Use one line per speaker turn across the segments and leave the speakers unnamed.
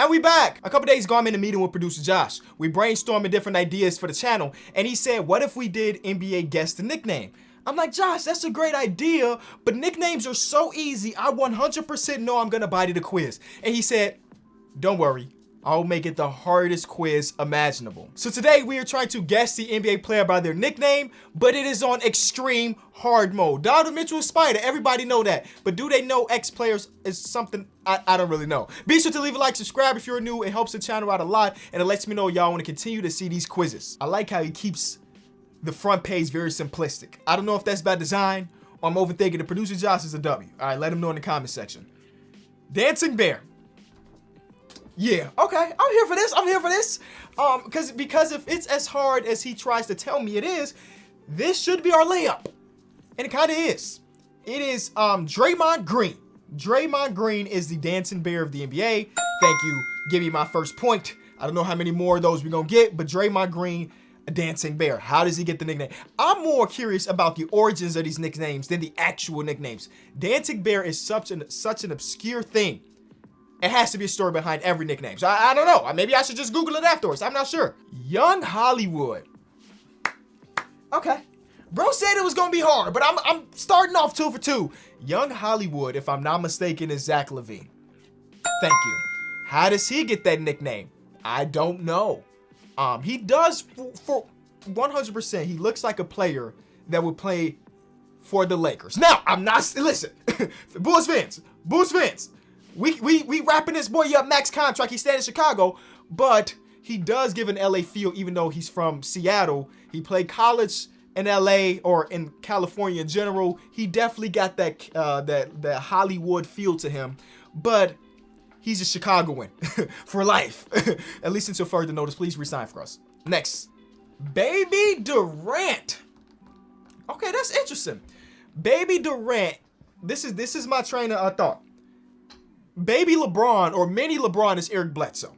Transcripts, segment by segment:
And we back. A couple days ago, I'm in a meeting with producer Josh. We brainstorming different ideas for the channel, and he said, what if we did NBA Guess the Nickname? I'm like, Josh, that's a great idea, but nicknames are so easy, I 100% know I'm gonna bite the quiz. And he said, don't worry, I'll make it the hardest quiz imaginable. So today we are trying to guess the NBA player by their nickname, but it is on extreme hard mode. Donovan Mitchell is Spider, everybody know that. But do they know X players is something I don't really know. Be sure to leave a like, subscribe if you're new. It helps the channel out a lot, and it lets me know y'all want to continue to see these quizzes. I like how he keeps the front page very simplistic. I don't know if that's by design or I'm overthinking. The producer Josh is a W. All right, let him know in the comment section. Dancing Bear. Yeah, okay, I'm here for this. I'm here for this. Because if it's as hard as he tries to tell me it is, this should be our layup. And it kind of is. It is Draymond Green. Draymond Green is the dancing bear of the NBA. Thank you. Give me my first point. I don't know how many more of those we're gonna get, but Draymond Green, a dancing bear. How does he get the nickname? I'm more curious about the origins of these nicknames than the actual nicknames. Dancing bear is such an obscure thing. It has to be a story behind every nickname. So I don't know. Maybe I should just Google it afterwards. I'm not sure. Young Hollywood. Okay. Bro said it was gonna be hard, but I'm starting off 2 for 2. Young Hollywood, if I'm not mistaken, is Zach LaVine. Thank you. How does he get that nickname? I don't know. He does for 100%. He looks like a player that would play for the Lakers. Now, I'm not. Listen, Bulls fans. We wrapping this boy up max contract. He stayed in Chicago, but he does give an LA feel, even though he's from Seattle. He played college in LA or in California in general. He definitely got that Hollywood feel to him, but he's a Chicagoan for life. At least until further notice. Please resign for us. Next, Baby Durant. Okay, that's interesting. Baby Durant. This is my train of thought. Baby LeBron or mini LeBron is Eric Bledsoe.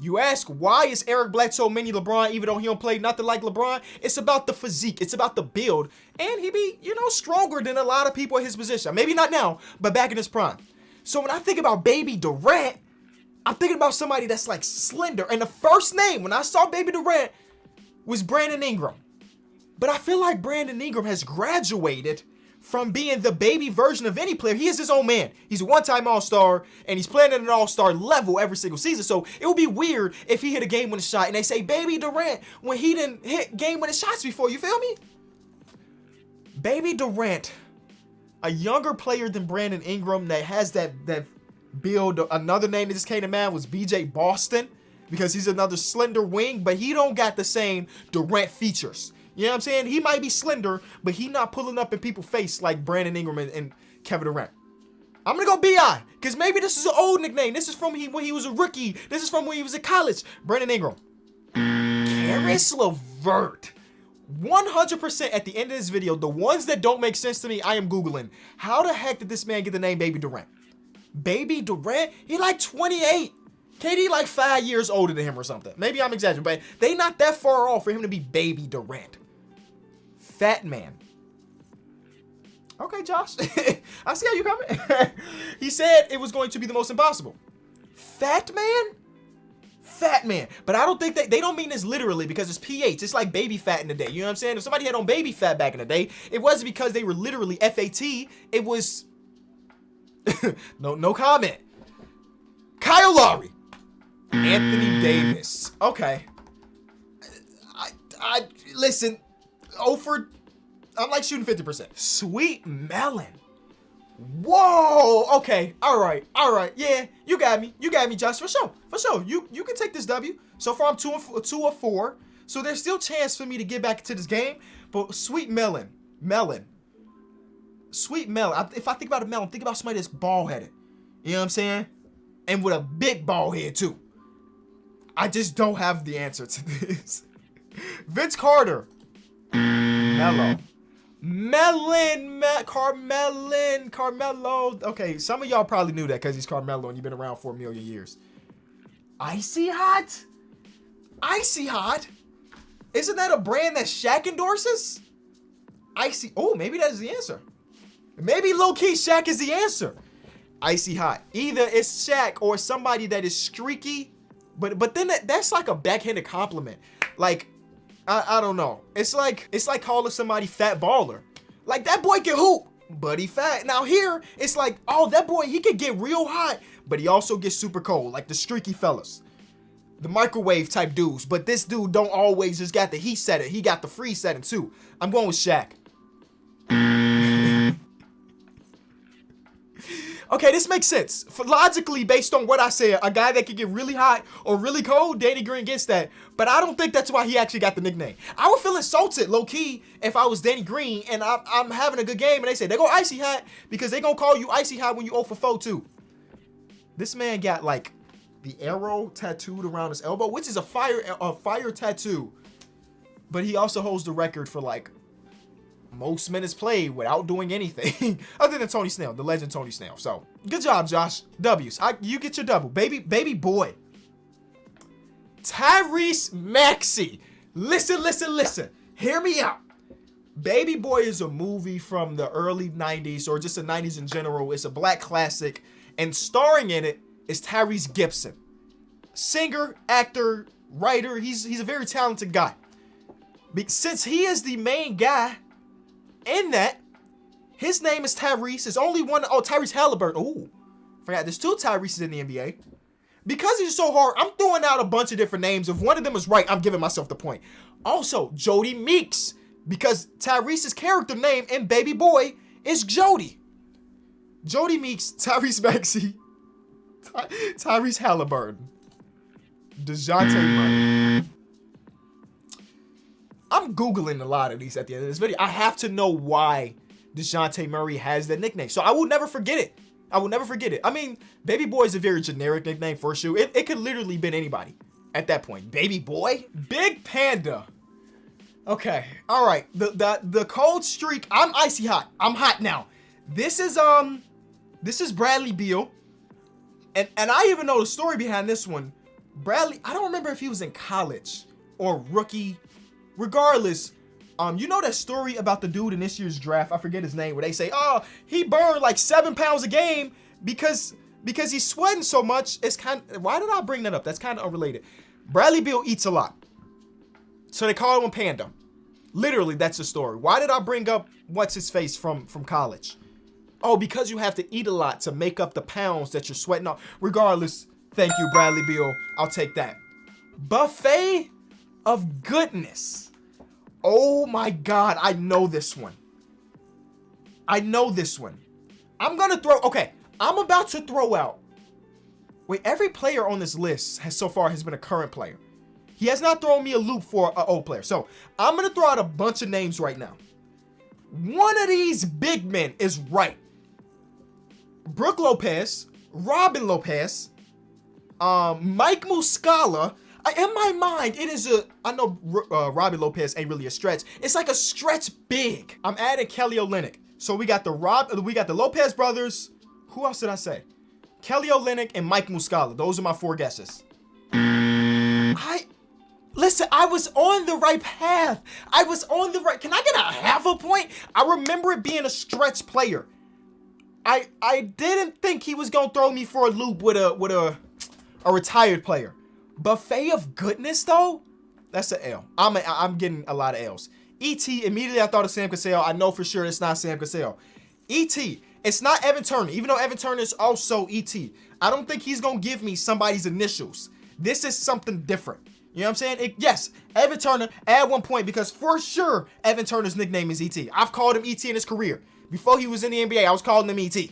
You ask, why is Eric Bledsoe mini LeBron even though he don't play nothing like LeBron? It's about the physique. It's about the build. And he be, stronger than a lot of people in his position. Maybe not now, but back in his prime. So when I think about Baby Durant, I'm thinking about somebody that's like slender. And the first name when I saw Baby Durant was Brandon Ingram. But I feel like Brandon Ingram has graduated from being the baby version of any player. He is his own man. He's a one-time all-star, and he's playing at an all-star level every single season. So it would be weird if he hit a game-winning shot and they say Baby Durant when he didn't hit game-winning shots before. You feel me? Baby Durant, a younger player than Brandon Ingram that has that build. Another name that just came to mind was BJ Boston because he's another slender wing, but he don't got the same Durant features. You know what I'm saying? He might be slender, but he not pulling up in people's face like Brandon Ingram and Kevin Durant. I'm going to go B.I. because maybe this is an old nickname. This is from when he was a rookie. This is from when he was in college. Brandon Ingram. Karis LeVert. 100% at the end of this video, the ones that don't make sense to me, I am Googling. How the heck did this man get the name Baby Durant? Baby Durant? He like 28. KD like 5 years older than him or something. Maybe I'm exaggerating, but they not that far off for him to be Baby Durant. Phatman. Okay, Josh. I see how you coming. He said it was going to be the most impossible. Phatman? Phatman. But I don't think they don't mean this literally because it's PH. It's like baby fat in the day. You know what I'm saying? If somebody had on baby fat back in the day, it wasn't because they were literally FAT. It was no comment. Kyle Lowry. Anthony Davis. Okay. I listen. I'm like shooting 50%. Sweet Melon. Whoa. Okay. All right. Yeah, you got me, Josh. For sure. You can take this W. So far, I'm 2 of 4. So there's still chance for me to get back into this game. But Sweet Melon. Sweet Melon. If I think about a melon, think about somebody that's bald-headed. You know what I'm saying? And with a big bald head too. I just don't have the answer to this. Vince Carter. Carmelo. Okay, some of y'all probably knew that because he's Carmelo and you've been around for a million years. Icy Hot? Isn't that a brand that Shaq endorses? Oh, maybe that is the answer. Maybe low-key Shaq is the answer. Icy Hot. Either it's Shaq or somebody that is streaky, but then that's like a backhanded compliment. Like, I don't know. It's like calling somebody fat baller. Like, that boy can hoop, but he fat. Now here, it's like, oh, that boy, he could get real hot, but he also gets super cold, like the streaky fellas. The microwave type dudes, but this dude don't always just got the heat setting. He got the freeze setting too. I'm going with Shaq. Okay, this makes sense. Logically, based on what I said, a guy that could get really hot or really cold, Danny Green gets that. But I don't think that's why he actually got the nickname. I would feel insulted, low-key, if I was Danny Green and I'm having a good game and they say, they go Icy Hot because they gonna call you Icy Hot when you 0 for 4 too. This man got like the arrow tattooed around his elbow, which is a fire tattoo. But he also holds the record for like most minutes played without doing anything other than Tony Snell, the legend Tony Snell. So good job, Josh. W's. You get your double. Baby boy. Tyrese Maxey. Listen. Hear me out. Baby Boy is a movie from the early 90s or just the 90s in general. It's a black classic, and starring in it is Tyrese Gibson. Singer, actor, writer. He's a very talented guy. Since he is the main guy in that, his name is Tyrese. It's only one. Oh, Tyrese Halliburton. Ooh, forgot there's 2 Tyreses in the NBA. Because he's so hard, I'm throwing out a bunch of different names. If one of them is right, I'm giving myself the point. Also, Jody Meeks, because Tyrese's character name in Baby Boy is Jody. Jody Meeks, Tyrese Maxey, Tyrese Halliburton, DeJounte Murray. I'm Googling a lot of these at the end of this video. I have to know why DeJounte Murray has that nickname. So I will never forget it. I mean, Baby Boy is a very generic nickname for sure. It could literally been anybody at that point. Baby Boy? Big Panda. Okay. All right. The cold streak. I'm Icy Hot. I'm hot now. This is Bradley Beal. And I even know the story behind this one. Bradley, I don't remember if he was in college or rookie. Regardless, you know that story about the dude in this year's draft, I forget his name, where they say, oh, he burned like 7 pounds a game because he's sweating so much. It's why did I bring that up? That's kind of unrelated. Bradley Beal eats a lot, so they call him a Panda. Literally, that's the story. Why did I bring up what's his face from college? Oh, because you have to eat a lot to make up the pounds that you're sweating off. Regardless, thank you, Bradley Beal. I'll take that. Buffett of Goodness. Oh my God, I know this one. I'm about to throw out. Wait, every player on this list so far has been a current player. He has not thrown me a loop for an old player. So I'm going to throw out a bunch of names right now. One of these big men is right. Brook Lopez, Robin Lopez, Mike Muscala. In my mind, it is I know Robbie Lopez ain't really a stretch. It's like a stretch big. I'm adding Kelly Olynyk. So we got the Lopez brothers. Who else did I say? Kelly Olynyk and Mike Muscala. Those are my 4 guesses. Listen, I was on the right path. Can I get a half a point? I remember it being a stretch player. I didn't think he was gonna throw me for a loop with a retired player. Buffet of Goodness, though? That's an L. I'm getting a lot of L's. E.T., immediately I thought of Sam Cassell. I know for sure it's not Sam Cassell. E.T., it's not Evan Turner, even though Evan Turner is also E.T. I don't think he's going to give me somebody's initials. This is something different. You know what I'm saying? Yes, Evan Turner, add 1 point because for sure Evan Turner's nickname is E.T. I've called him E.T. in his career. Before he was in the NBA, I was calling him E.T.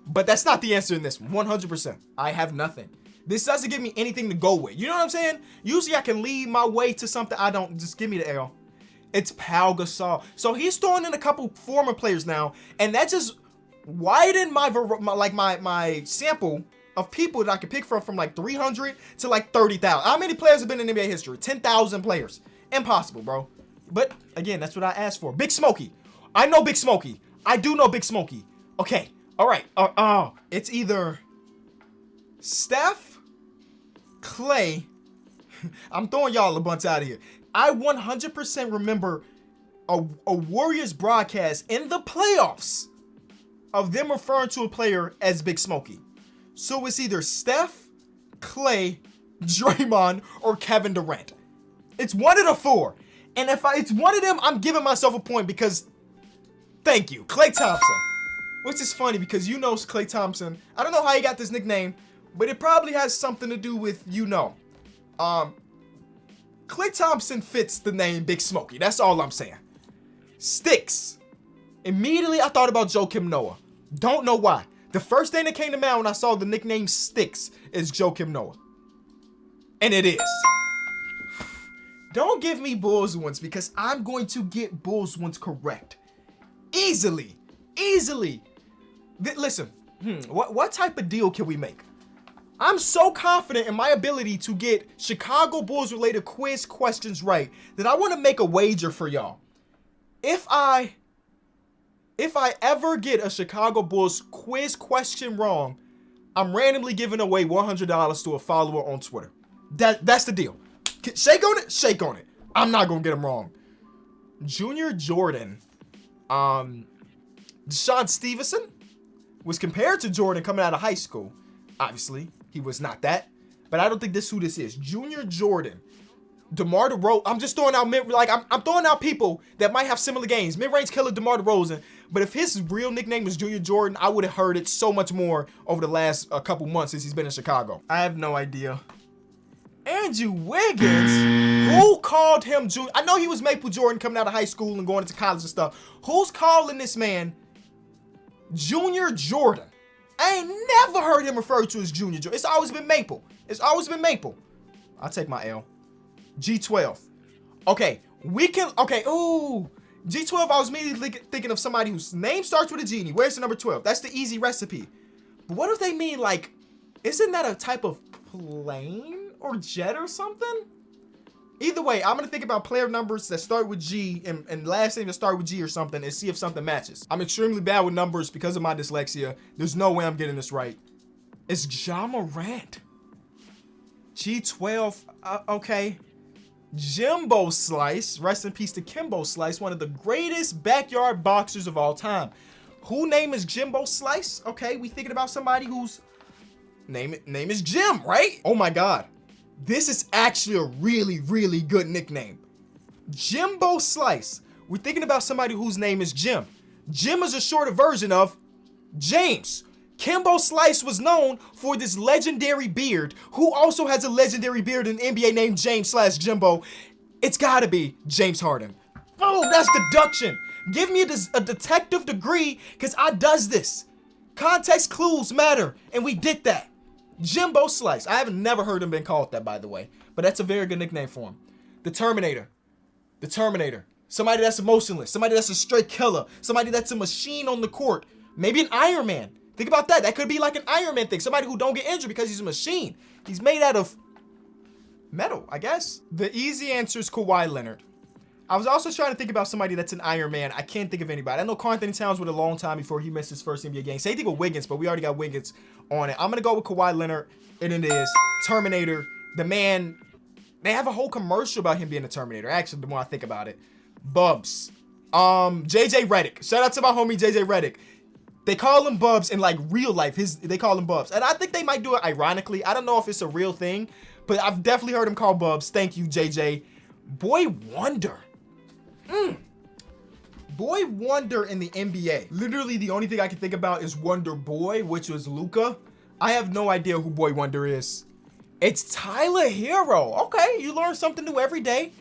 But that's not the answer in this one, 100%. I have nothing. This doesn't give me anything to go with. You know what I'm saying? Usually I can lead my way to something. I don't. Just give me the L. It's Pau Gasol. So he's throwing in a couple former players now, and that just widened my sample of people that I can pick from like 300 to like 30,000. How many players have been in NBA history? 10,000 players. Impossible, bro. But again, that's what I asked for. Big Smokey. I know Big Smokey. I do know Big Smokey. Okay. All right. It's either Steph, Clay. I'm throwing y'all a bunch out of here. I 100% remember a Warriors broadcast in the playoffs of them referring to a player as Big Smokey. So it's either Steph, Clay, Draymond, or Kevin Durant. It's one of the four. And if it's one of them, I'm giving myself a point because, thank you, Klay Thompson. Which is funny because you know Klay Thompson. I don't know how he got this nickname, but it probably has something to do with, Klay Thompson fits the name Big Smokey. That's all I'm saying. Sticks. Immediately I thought about Joakim Noah. Don't know why. The first thing that came to mind when I saw the nickname Sticks is Joakim Noah. And it is. Don't give me Bulls ones because I'm going to get Bulls ones correct. Easily. Listen, what type of deal can we make? I'm so confident in my ability to get Chicago Bulls related quiz questions right that I want to make a wager for y'all. If I ever get a Chicago Bulls quiz question wrong, I'm randomly giving away $100 to a follower on Twitter. That's the deal. Shake on it. I'm not gonna get him wrong. Junior Jordan, Deshaun Stevenson was compared to Jordan coming out of high school. Obviously, he was not that, but I don't think this is who this is. Junior Jordan, DeMar DeRozan. I'm just throwing out I'm throwing out people that might have similar games. Mid-range killer DeMar DeRozan. But if his real nickname was Junior Jordan, I would have heard it so much more over the last couple months since he's been in Chicago. I have no idea. Andrew Wiggins, who called him Junior? I know he was Maple Jordan coming out of high school and going into college and stuff. Who's calling this man Junior Jordan? I ain't never heard him referred to as Junior Jordan. It's always been Maple. I'll take my L. G12. Okay, G12, I was immediately thinking of somebody whose name starts with a G. Where's the number 12? That's the easy recipe. But what if they mean, like, isn't that a type of plane or jet or something? Either way, I'm going to think about player numbers that start with G and last name that start with G or something and see if something matches. I'm extremely bad with numbers because of my dyslexia. There's no way I'm getting this right. It's Ja Morant. G12, okay. Jimbo Slice, rest in peace to Jimbo Slice, one of the greatest backyard boxers of all time. Who name is Jimbo Slice? Okay, we thinking about somebody whose name is Jim, right? Oh my God. This is actually a really, really good nickname. Jimbo Slice. We're thinking about somebody whose name is Jim. Jim is a shorter version of James. Jimbo Slice was known for this legendary beard, who also has a legendary beard in the NBA named James/Jimbo. It's gotta be James Harden. Oh, that's deduction. Give me a detective degree, because I does this. Context clues matter, and we did that. Jimbo Slice. I have never heard him been called that, by the way, but that's a very good nickname for him. The Terminator. Somebody that's emotionless. Somebody that's a straight killer. Somebody that's a machine on the court. Maybe an Iron Man. Think about that. That could be like an Iron Man thing. Somebody who don't get injured because he's a machine. He's made out of metal, I guess. The easy answer is Kawhi Leonard. I was also trying to think about somebody that's an Iron Man. I can't think of anybody. I know Karl Anthony Towns went a long time before he missed his first NBA game. Same thing with Wiggins, but we already got Wiggins on it. I'm going to go with Kawhi Leonard, and it is Terminator. The man, they have a whole commercial about him being a Terminator. Actually, the more I think about it. Bubs. JJ Redick. Shout out to my homie JJ Redick. They call him Bubs in like real life. They call him Bubs. And I think they might do it ironically. I don't know if it's a real thing, but I've definitely heard him called Bubs. Thank you, JJ. Boy Wonder. Boy Wonder in the NBA. Literally the only thing I can think about is Wonder Boy, which was Luka. I have no idea who Boy Wonder is. It's Tyler Hero. Okay, you learn something new every day.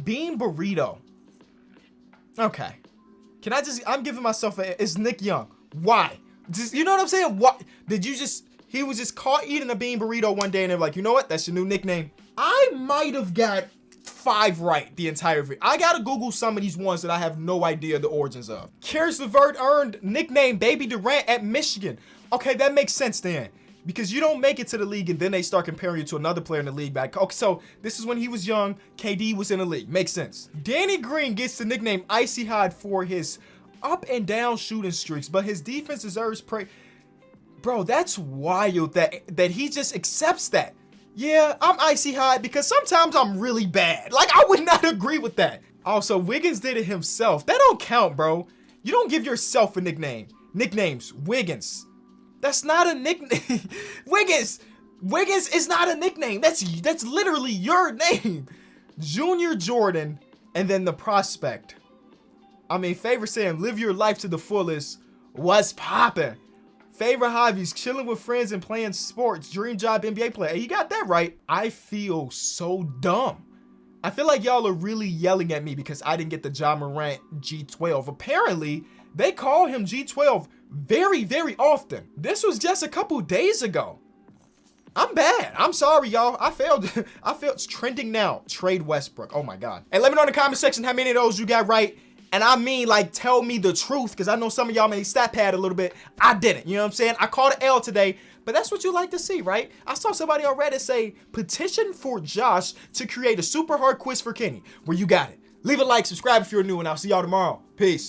Bean Burrito. Okay. I'm giving myself it's Nick Young. Why? You know what I'm saying? What? He was just caught eating a bean burrito one day and they're like, you know what? That's your new nickname. I might have got 5 right the entire video. I gotta Google some of these ones that I have no idea the origins of. Karis LeVert earned nickname Baby Durant at Michigan. Okay, that makes sense then. Because you don't make it to the league and then they start comparing you to another player in the league back. Okay, so this is when he was young. KD was in the league. Makes sense. Danny Green gets the nickname Icy Hot for his up and down shooting streaks, but his defense deserves praise. Bro, that's wild that he just accepts that. Yeah, I'm Icy Hot because sometimes I'm really bad. Like, I would not agree with that. Also, Wiggins did it himself. That don't count, bro. You don't give yourself a nickname. Nicknames, Wiggins. That's not a nickname. Wiggins is not a nickname. That's literally your name. Junior Jordan, and then the prospect. I mean, Favor saying, live your life to the fullest. What's poppin'? Favorite hobbies, chilling with friends and playing sports. Dream job, NBA player. Hey, you got that right. I feel so dumb. I feel like y'all are really yelling at me because I didn't get the Ja Morant G12. Apparently, they call him G12 very, very often. This was just a couple days ago. I'm bad. I'm sorry, y'all. I failed. It's trending now. Trade Westbrook. Oh my God. And let me know in the comment section how many of those you got right. And I mean, like, tell me the truth, because I know some of y'all may stat pad a little bit. I didn't. You know what I'm saying? I called an L today, but that's what you like to see, right? I saw somebody on Reddit say, petition for Josh to create a super hard quiz for Kenny. Where you got it. Leave a like, subscribe if you're new, and I'll see y'all tomorrow. Peace.